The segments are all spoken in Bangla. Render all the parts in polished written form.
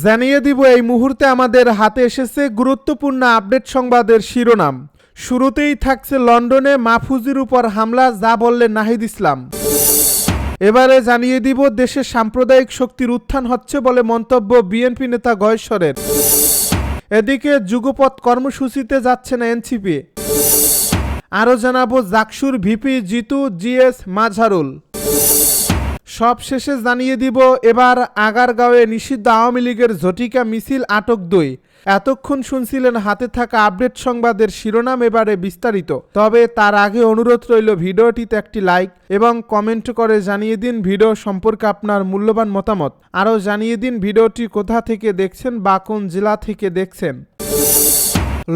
জানিয়ে দিব এই মুহূর্তে আমাদের হাতে এসেছে গুরুত্বপূর্ণ আপডেট সংবাদের শিরোনাম। শুরুতেই থাকছে লন্ডনে মাহফুজের উপর হামলা, যা বললেন নাহিদ ইসলাম। এবারে জানিয়ে দিব দেশে সাম্প্রদায়িক শক্তির উত্থান হচ্ছে বলে মন্তব্য বিএনপি নেতা গয়েশ্বরের। এদিকে যুগপৎ কর্মসূচিতে যাচ্ছে না এনসিপি। আরও জানাবো জাকসুর ভিপি জিতু জিএস মাঝারুল। সব শেষে জানিয়ে দিব এবার আগারগাঁওয়ে নিষিদ্ধ আওয়ামী লীগের ঝটিকা মিছিল, আটক 2। এতক্ষণ শুনছিলেন হাতে থাকা আপডেট সংবাদের শিরোনাম, এবারে বিস্তারিত। তবে তার আগে অনুরোধ রইল ভিডিওটিতে একটি লাইক এবং কমেন্ট করে জানিয়ে দিন ভিডিও সম্পর্কে আপনার মূল্যবান মতামত। আরও জানিয়ে দিন ভিডিওটি কোথা থেকে দেখছেন বা কোন জেলা থেকে দেখছেন।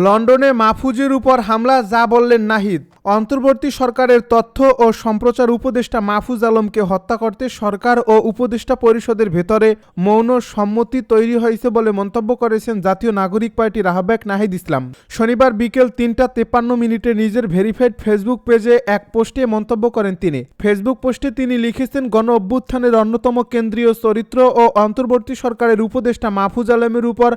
লন্ডনে মাহফুজের উপর হামলা, যা বললেন নাহিদ। অন্তর্বর্তী সরকারের তথ্য ও সম্প্রচার উপদেষ্টা মাহফুজ আলমকে হত্যা করতে সরকার ও উপদেষ্টা পরিষদের ভেতরে মৌন সম্মতি তৈরি হয়েছে বলে মন্তব্য করেছেন জাতীয় নাগরিক পার্টির আহ্বায়ক নাহিদ ইসলাম। শনিবার বিকেল 3:53 নিজের ভেরিফাইড ফেসবুক পেজে এক পোস্টে মন্তব্য করেন তিনি। ফেসবুক পোস্টে তিনি লিখেছেন, গণ অভ্যুত্থানের অন্যতম কেন্দ্রীয় চরিত্র ও অন্তর্বর্তী সরকারের উপদেষ্টা মাহফুজ আলমের উপর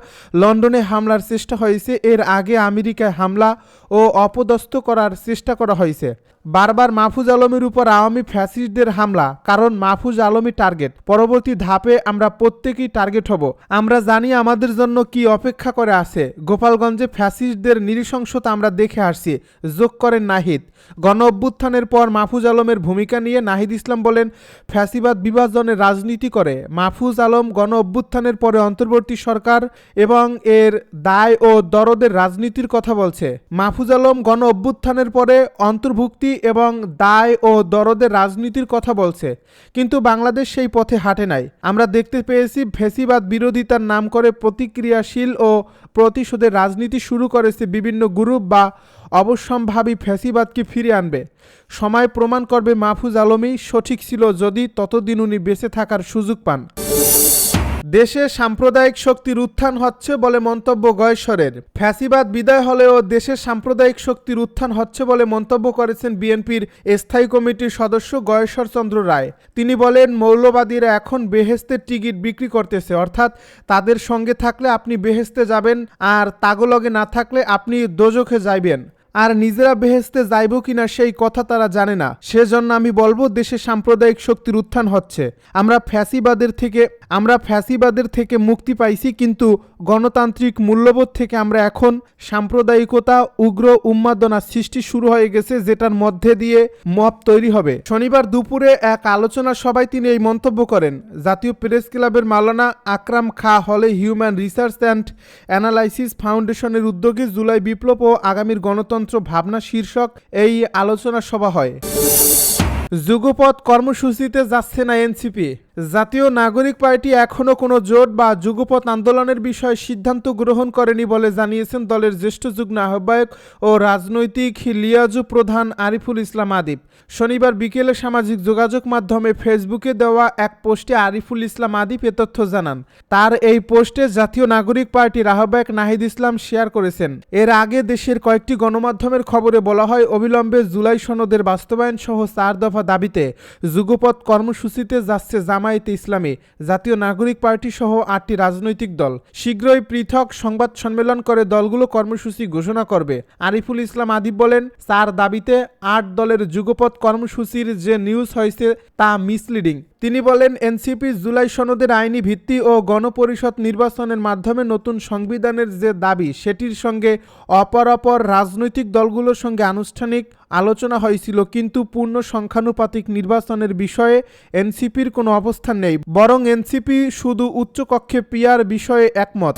লন্ডনে হামলার চেষ্টা হয়েছে। এর আগে আমেরিকায় হামলা ও অপদস্থ করার চেষ্টা করা হয়েছে। বারবার মাহফুজ আলমের উপর আওয়ামী ফ্যাসিস্টদের হামলা, কারণ মাহফুজ আলমই টার্গেট। পরবর্তী ধাপে আমরা প্রত্যেকেই টার্গেট হব। আমরা জানি আমাদের জন্য কি অপেক্ষা করে আছে। গোপালগঞ্জে ফ্যাসিস্টদের নৃশংসতা আমরা দেখে আসছি, যোগ করেন নাহিদ। গণ অভ্যুত্থানের পর মাহফুজ আলমের ভূমিকা নিয়ে নাহিদ ইসলাম বলেন, ফ্যাসিবাদ বিভাজনের রাজনীতি করে মাহফুজ আলম। গণ অভ্যুত্থানের পরে অন্তর্বর্তী সরকার এবং এর দায় ও দরদের রাজনীতির কথা বলছে। মাহফুজ আলম গণ অভ্যুত্থানের পরে অন্তর্ভুক্তি এবং দায় ও দরদের রাজনীতির কথা বলছে, কিন্তু বাংলাদেশ সেই পথে হাঁটে নাই। আমরা দেখতে পেয়েছি ফ্যাসিবাদ বিরোধিতার নাম করে প্রতিক্রিয়াশীল ও প্রতিশোধের রাজনীতি শুরু করেছে বিভিন্ন গ্রুপ বা অবশ্যম্ভাবী ফ্যাসিবাদকে ফিরে আনবে। সময় প্রমাণ করবে মাহফুজ আলমই সঠিক ছিল, যদি ততদিন উনি বেঁচে থাকার সুযোগ পান। দেশে সাম্প্রদায়িক শক্তির উত্থান হচ্ছে বলে মন্তব্য গয়েশ্বরের। ফ্যাসিবাদ বিদায় হলেও দেশে সাম্প্রদায়িক শক্তির উত্থান হচ্ছে বলে মন্তব্য করেছেন বিএনপির স্থায়ী কমিটির সদস্য গয়েশ্বর চন্দ্র রায়। তিনি বলেন, মৌলবাদীরা এখন বেহেশতের টিকিট বিক্রি করতেছে, অর্থাৎ তাদের সঙ্গে থাকলে আপনি বেহেশতে যাবেন, আর তাগলগে না থাকলে আপনি দোজখে যাইবেন। আর নিজেরা বেহেশতে যাইব কিনা সেই কথা তারা জানে না। সেজন্য আমি বলবো দেশে সাম্প্রদায়িক শক্তির উত্থান হচ্ছে। আমরা ফ্যাসিবাদের থেকে মুক্তি পাইছি, কিন্তু গণতান্ত্রিক মূল্যবোধ থেকে আমরা এখন সাম্প্রদায়িকতা, উগ্র উন্মাদনা সৃষ্টি শুরু হয়ে গেছে, যেটার মধ্যে দিয়ে মব তৈরি হবে। শনিবার দুপুরে এক আলোচনা সভায় তিনি এই মন্তব্য করেন। জাতীয় প্রেস ক্লাবের মাওলানা আকরাম খা হলে হিউম্যান রিসার্চ অ্যান্ড অ্যানালাইসিস ফাউন্ডেশনের উদ্যোগে জুলাই বিপ্লব ও আগামীর গণতন্ত্র ভাবনা শীর্ষক এই আলোচনা সভা হয়। যুগপৎ কর্মসূচিতে যাচ্ছে না এনসিপি। জাতীয় নাগরিক পার্টি এখনও কোনো জোট বা যুগপৎ আন্দোলনের বিষয়ে সিদ্ধান্ত গ্রহণ করেনি বলে জানিয়েছেন দলের জ্যেষ্ঠ যুগ্ম আহ্বায়ক ও রাজনৈতিক লিয়াজু প্রধান আরিফুল ইসলাম আদিব। শনিবার বিকেলে সামাজিক যোগাযোগ মাধ্যমে ফেসবুকে দেওয়া এক পোস্টে আরিফুল ইসলাম আদিব এ তথ্য জানান। তার এই পোস্টে জাতীয় নাগরিক পার্টির আহ্বায়ক নাহিদ ইসলাম শেয়ার করেছেন। এর আগে দেশের কয়েকটি গণমাধ্যমের খবরে বলা হয়, অবিলম্বে জুলাই সনদের বাস্তবায়ন সহ 4 দফা দাবিতে যুগপৎ কর্মসূচিতে যাচ্ছে জামায়াতে ইসলামী, জাতীয় নাগরিক পার্টি সহ 8টি রাজনৈতিক দল। শীঘ্রই পৃথক সংবাদ সম্মেলন করে দলগুলো কর্মসূচি ঘোষণা করবে। আরিফুল ইসলাম আদিব বলেন, 4 দাবিতে 8 দলের যুগপৎ কর্মসূচির যে নিউজ হয়েছে তা মিসলিডিং। তিনি বলেন, এনসিপি জুলাই সনদের আইনি ভিত্তি ও গণপরিষদ নির্বাচনের মাধ্যমে নতুন সংবিধানের যে দাবি, সেটির সঙ্গে অপরাপর রাজনৈতিক দলগুলোর সঙ্গে আনুষ্ঠানিক আলোচনা হয়েছিল, কিন্তু পূর্ণ সংখ্যানুপাতিক নির্বাচনের বিষয়ে এনসিপির কোনো অবস্থান নেই, বরং এনসিপি শুধু উচ্চকক্ষে পিয়ার বিষয়ে একমত।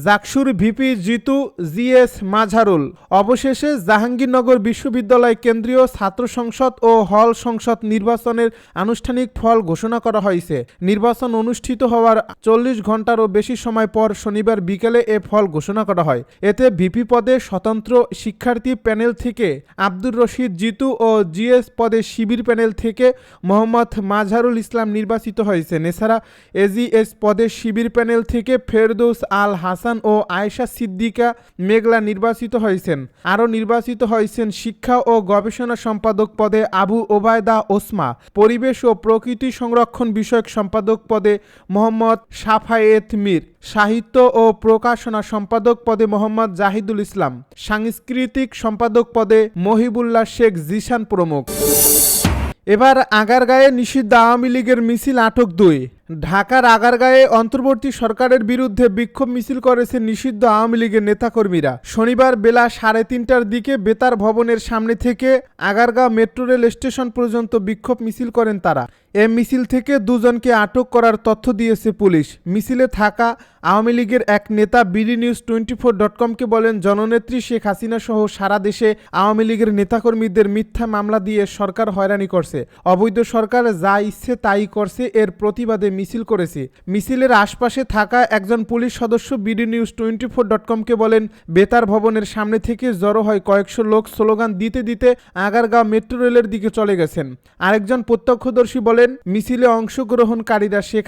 জাকসুর ভিপি জিতু জিএস মাঝারুল। অবশেষে জাহাঙ্গীরনগর বিশ্ববিদ্যালয় কেন্দ্রীয় ছাত্র সংসদ ও হল সংসদ নির্বাচনের আনুষ্ঠানিক ফল ঘোষণা করা হয়েছে। নির্বাচন অনুষ্ঠিত হওয়ার 40 ঘন্টারও বেশি সময় পর শনিবার বিকেলে এ ফল ঘোষণা করা হয়। এতে ভিপি পদে স্বতন্ত্র শিক্ষার্থী প্যানেল থেকে আব্দুর রশিদ জিতু ও জিএস পদে শিবির প্যানেল থেকে মোহাম্মদ মাঝারুল ইসলাম নির্বাচিত হয়েছেন। এছাড়া এজিএস পদে শিবির প্যানেল থেকে ফেরদৌস আল হাসান হাসান ও আয়েশা সিদ্দিকা মেঘলা নির্বাচিত হয়েছেন। আরও নির্বাচিত হয়েছেন শিক্ষা ও গবেষণা সম্পাদক পদে আবু ওবায়দা ওসমা, পরিবেশ ও প্রকৃতি সংরক্ষণ বিষয়ক সম্পাদক পদে মোহাম্মদ সাফায়েত মীর, সাহিত্য ও প্রকাশনা সম্পাদক পদে মোহাম্মদ জাহিদুল ইসলাম, সাংস্কৃতিক সম্পাদক পদে মহিবুল্লাহ শেখ জিশান প্রমুখ। এবার আগারগাঁয়ে নিষিদ্ধ আওয়ামী লীগের মিছিল আটক 2। ঢাকার আগারগাঁয়ে অন্তর্বর্তী সরকারের বিরুদ্ধে বিক্ষোভ মিছিল করেছে নিষিদ্ধ আওয়ামী লীগের নেতাকর্মীরা। শনিবার বেলা 3:30টার দিকে বেতার ভবনের সামনে থেকে আগারগাঁও মেট্রো রেল স্টেশন পর্যন্ত বিক্ষোভ মিছিল করেন তারা। এ মিছিল থেকে 2 জনকে আটক করার তথ্য দিয়েছে পুলিশ। মিছিলে থাকা আওয়ামী লীগের এক নেতা bdnews24.com-কে বলেন, জননেত্রী শেখ হাসিনা সহ সারা দেশে আওয়ামী লীগের নেতাকর্মীদের মিথ্যা মামলা দিয়ে সরকার হয়রানি করছে। অবৈধ সরকার যা ইচ্ছে তাই করছে, এর প্রতিবাদে মিছিল করেছি। মিছিলের আশপাশে থাকা একজন পুলিশ সদস্য bdnews24.com-কে বলেন, বেতার ভবনের সামনে থেকে জড়ো হয় কয়েকশো লোক স্লোগান দিতে দিতে আগারগাঁও মেট্রো রেলের দিকে চলে গেছেন। আরেকজন প্রত্যক্ষদর্শী বলেন, মিছিলে অংশগ্রহণকারীরা শেখ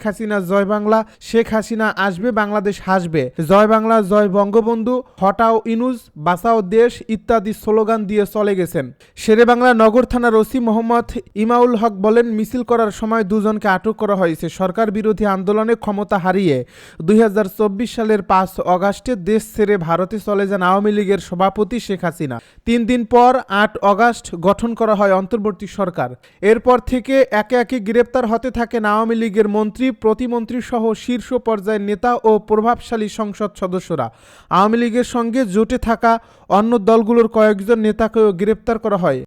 হাসিনা জয় বাংলা, শেখ হাসিনা আসবে, বাংলাদেশ হাসবে, জয় বাংলা, জয় বঙ্গবন্ধু, হটাও ইনুস, বাঁচাও দেশ ইত্যাদি স্লোগান দিয়ে চলে গেছেন। শেরেবাংলা নগর থানার ওসি মোহাম্মদ ইমাউল হক বলেন, মিছিল করার সময় 2 জনকে আটক করা হয়েছে। সরকার বিরোধী আন্দোলনে ক্ষমতা হারিয়ে 2024 সালের 5 অগাস্টে দেশ ছেড়ে ভারতে চলে যান আওয়ামী লীগের সভাপতি শেখ হাসিনা। 3 দিন পর 8 অগাস্ট গঠন করা হয় অন্তর্বর্তী সরকার। এরপর থেকে একে একে গ্রেপ্তার হতে থাকেন আওয়ামী লীগের মন্ত্রী, প্রতিমন্ত্রী সহ শীর্ষ পর্যায়ের নেতা ও প্রভাবশালী সংসদ সদস্যরা। আওয়ামী লীগের সঙ্গে জোটে থাকা অন্য দলগুলোর কয়েকজন নেতাকেও গ্রেপ্তার করা হয়।